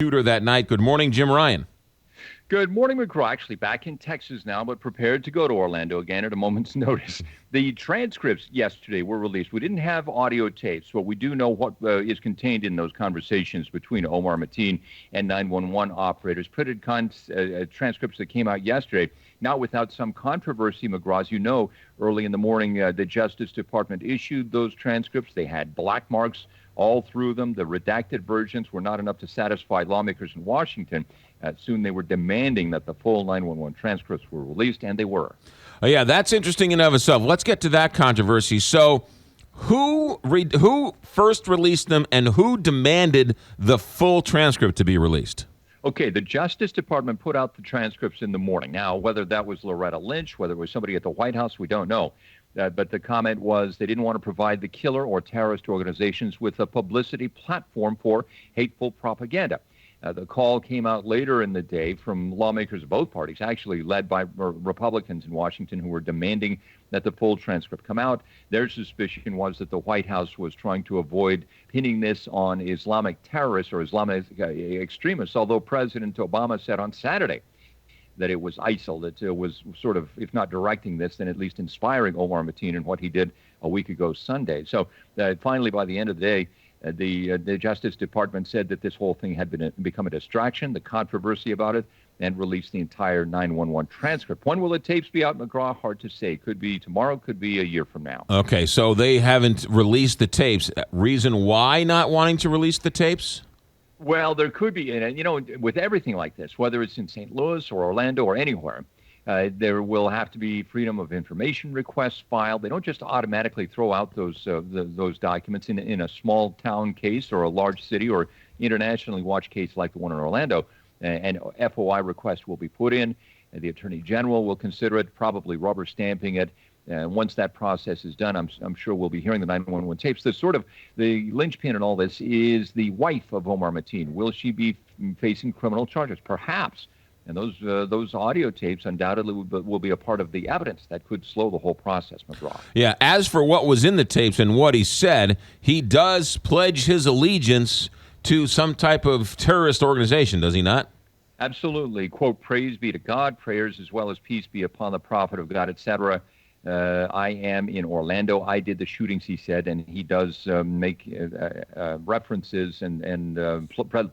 shooter that night. Good morning, Jim Ryan. Good morning, McGraw. Actually, back in Texas now, but prepared to go to Orlando again at a moment's notice. The transcripts yesterday were released. We didn't have audio tapes, but we do know what is contained in those conversations between Omar Mateen and 911 operators. Printed transcripts that came out yesterday, not without some controversy, McGraw. As you know, early in the morning, the Justice Department issued those transcripts. They had black marks all through them. The redacted versions were not enough to satisfy lawmakers in Washington. Soon they were demanding that the full 911 transcripts were released, and they were. Oh, yeah, that's interesting in and of itself. Let's get to that controversy. So who first released them, and who demanded the full transcript to be released? Okay, the Justice Department put out the transcripts in the morning. Now, whether that was Loretta Lynch, whether it was somebody at the White House, we don't know. But the comment was they didn't want to provide the killer or terrorist organizations with a publicity platform for hateful propaganda. The call came out later in the day from lawmakers of both parties, actually led by Republicans in Washington, who were demanding that the full transcript come out. Their suspicion was that the White House was trying to avoid pinning this on Islamic terrorists or Islamic extremists, although President Obama said on Saturday that it was ISIL that was sort of, if not directing this, then at least inspiring Omar Mateen in what he did a week ago Sunday. So finally, by the end of the day, the Justice Department said that this whole thing had become a distraction, the controversy about it, and released the entire 911 transcript. When will the tapes be out, McGraw? Hard to say. Could be tomorrow, could be a year from now. Okay, so they haven't released the tapes. Reason why not wanting to release the tapes? Well, there could be, and you know, with everything like this, whether it's in St. Louis or Orlando or anywhere, there will have to be freedom of information requests filed. They don't just automatically throw out those documents in a small town case or a large city or internationally watched case like the one in Orlando. An FOI request will be put in. The Attorney General will consider it, probably rubber stamping it. Once that process is done, I'm sure we'll be hearing the 911 tapes. The linchpin in all this is the wife of Omar Mateen. Will she be facing criminal charges? Perhaps. And those audio tapes undoubtedly will be a part of the evidence that could slow the whole process, McGraw. Yeah, as for what was in the tapes and what he said, he does pledge his allegiance to some type of terrorist organization, does he not? Absolutely. Quote, praise be to God, prayers as well as peace be upon the prophet of God, etc. I am in Orlando. I did the shootings, he said, and he does make references and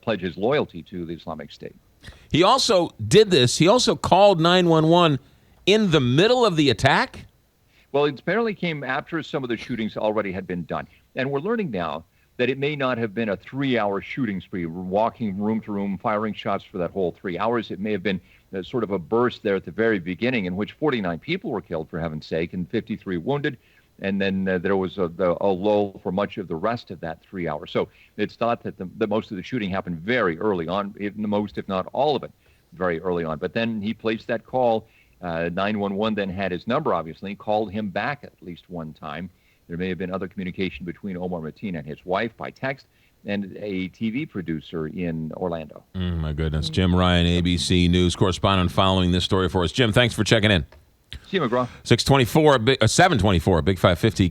pledge his loyalty to the Islamic State. He also did this. He also called 911 in the middle of the attack? Well, it apparently came after some of the shootings already had been done. And we're learning now that it may not have been a 3-hour shooting spree, walking room to room, firing shots for that whole 3 hours. It may have been sort of a burst there at the very beginning in which 49 people were killed, for heaven's sake, and 53 wounded. And then there was a lull for much of the rest of that 3 hours. So it's thought that the most of the shooting happened very early on, most, if not all of it, very early on. But then he placed that call. 911 then had his number, obviously, called him back at least one time. There may have been other communication between Omar Mateen and his wife by text and a TV producer in Orlando. My goodness. Jim Ryan, ABC News correspondent, following this story for us. Jim, thanks for checking in. See you, McGraw. 724, Big 550.